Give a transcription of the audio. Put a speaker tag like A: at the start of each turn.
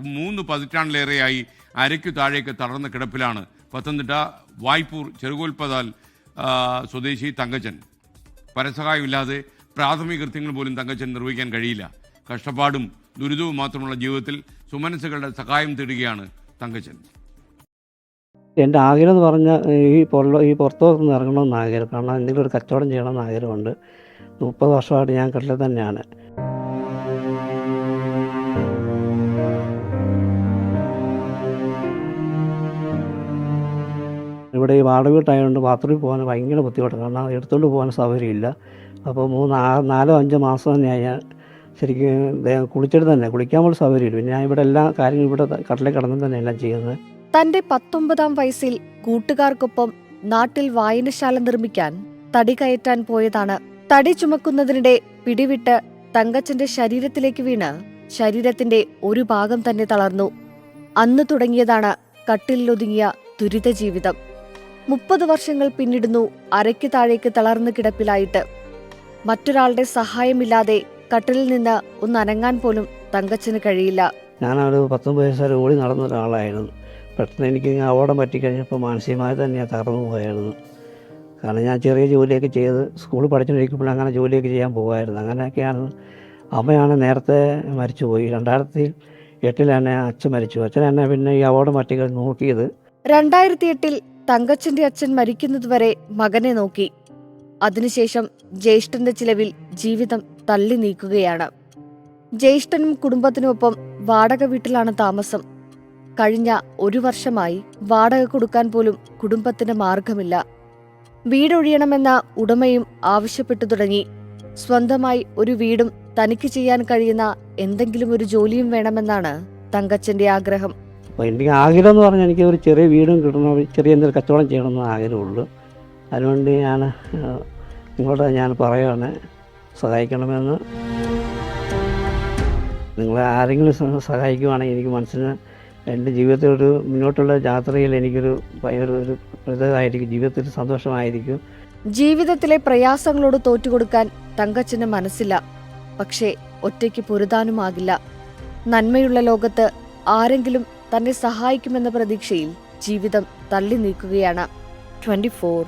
A: 3 പതിറ്റാണ്ടിലേറെയായി അരയ്ക്കു താഴേക്ക് തളർന്ന കിടപ്പിലാണ് പത്തനംതിട്ട വായ്പൂർ ചെറുകോൽപ്പതാൽ സ്വദേശി തങ്കച്ചൻ. പരസഹായമില്ലാതെ പ്രാഥമിക കൃത്യങ്ങൾ പോലും തങ്കച്ചൻ നിർവഹിക്കാൻ കഴിയില്ല. കഷ്ടപ്പാടും ദുരിതവും മാത്രമുള്ള ജീവിതത്തിൽ സുമനസ്സുകളുടെ സഹായം തേടുകയാണ് തങ്കച്ചൻ.
B: എൻ്റെ ആഗ്രഹം എന്ന് പറഞ്ഞാൽ ഈ പുറത്തോട്ടൊന്ന് ഇറങ്ങണമെന്ന് ആഗ്രഹം. കാരണം എന്തെങ്കിലും ഒരു കച്ചവടം ചെയ്യണമെന്ന് ആഗ്രഹമുണ്ട്. 30 വർഷമായിട്ട് ഞാൻ കടലിൽ തന്നെയാണ്. ഇവിടെ ഈ വാടക വീട്ടായതുകൊണ്ട് ബാത്റൂമിൽ പോകാൻ ഭയങ്കര ബുദ്ധിമുട്ടാണ്. കാരണം എടുത്തുകൊണ്ട് പോകാൻ സൗകര്യമില്ല. അപ്പോൾ 4-5 മാസം തന്നെയായി ഞാൻ ശരിക്കും കുളിച്ചിട്ട് തന്നെ കുളിക്കാൻ പോലും സൗകര്യമില്ല. പിന്നെ ഞാൻ ഇവിടെ എല്ലാ കാര്യങ്ങളും ഇവിടെ കടലിൽ കിടന്ന് തന്നെ എല്ലാം ചെയ്യുന്നത്.
C: തന്റെ 19-ാം വയസ്സിൽ കൂട്ടുകാർക്കൊപ്പം നാട്ടിൽ വായനശാല നിർമ്മിക്കാൻ തടി കയറ്റാൻ പോയതാണ്. തടി ചുമക്കുന്നതിനിടെ പിടിവിട്ട് തങ്കച്ചന്റെ ശരീരത്തിലേക്ക് വീണ് ശരീരത്തിന്റെ ഒരു ഭാഗം തന്നെ തളർന്നു. അന്ന് തുടങ്ങിയതാണ് കട്ടിലൊതുങ്ങിയ ദുരിത ജീവിതം. 30 വർഷങ്ങൾ പിന്നിടുന്നു അരയ്ക്ക് താഴേക്ക് തളർന്നു കിടപ്പിലായിട്ട്. മറ്റൊരാളുടെ സഹായമില്ലാതെ കട്ടിലിൽ നിന്ന് ഒന്ന് അനങ്ങാൻ പോലും തങ്കച്ചന് കഴിയില്ല.
B: ഞാനൊരു 19 വയസ്സുവരെ ഓടി നടന്ന ഒരാളായിരുന്നു. പെട്ടെന്ന് എനിക്ക് അപകടം പറ്റിക്കഴിഞ്ഞപ്പോൾ മാനസികമായി തന്നെ ഞാൻ തകർന്നു പോയായിരുന്നു. കാരണം ഞാൻ ചെറിയ ജോലിയൊക്കെ ചെയ്ത് സ്കൂളിൽ പഠിച്ചുകൊണ്ടിരിക്കുമ്പോൾ അങ്ങനെ ജോലിയൊക്കെ ചെയ്യാൻ പോകുമായിരുന്നു. അങ്ങനെയൊക്കെയാണ്. അമ്മയാണ് നേരത്തെ മരിച്ചുപോയി. 2008 തന്നെ അച്ഛൻ മരിച്ചു. അച്ഛൻ എന്നെ പിന്നെ ഈ അപകടം പറ്റിക്കഴിഞ്ഞ് നോക്കിയത്.
C: 2008 തങ്കച്ചന്റെ അച്ഛൻ മരിക്കുന്നതുവരെ മകനെ നോക്കി. അതിനുശേഷം ജ്യേഷ്ഠന്റെ ചിലവിൽ ജീവിതം തള്ളി നീക്കുകയാണ്. ജ്യേഷ്ഠനും കുടുംബത്തിനുമൊപ്പം വാടക വീട്ടിലാണ് താമസം. കഴിഞ്ഞ 1 വർഷമായി വാടക കൊടുക്കാൻ പോലും കുടുംബത്തിന് മാർഗമില്ല. വീടൊഴിയണമെന്ന ഉടമയും ആവശ്യപ്പെട്ടു തുടങ്ങി. സ്വന്തമായി ഒരു വീടും തനിക്ക് ചെയ്യാൻ കഴിയുന്ന എന്തെങ്കിലും ഒരു ജോലിയും വേണമെന്നാണ് തങ്കച്ചന്റെ ആഗ്രഹം.
B: അപ്പോൾ എനിക്ക് ആഗ്രഹം എന്ന് പറഞ്ഞാൽ എനിക്ക് ഒരു ചെറിയ വീടും കിട്ടണം, ചെറിയ എന്തെങ്കിലും കച്ചവടം ചെയ്യണമെന്ന് ആഗ്രഹമുള്ളൂ. അതുകൊണ്ട് നിങ്ങളോട് ഞാൻ പറയുകയാണ്, സഹായിക്കണമെന്ന്. നിങ്ങളെ ആരെങ്കിലും സഹായിക്കുവാണെങ്കിൽ എനിക്ക് മനസ്സിന് എൻ്റെ ജീവിതത്തിൽ ഒരു മുന്നോട്ടുള്ള യാത്രയിൽ എനിക്കൊരു ഒരു ഇതായിരിക്കും, ജീവിതത്തിൽ സന്തോഷമായിരിക്കും.
C: ജീവിതത്തിലെ പ്രയാസങ്ങളോട് തോറ്റുകൊടുക്കാൻ തങ്കച്ചന് മനസ്സില്ല. പക്ഷേ ഒറ്റയ്ക്ക് പൊരുതാനുമാകില്ല. നന്മയുള്ള ലോകത്ത് ആരെങ്കിലും തന്നെ സഹായിക്കുമെന്ന പ്രതീക്ഷയിൽ ജീവിതം തള്ളി നീക്കുകയാണ്. 24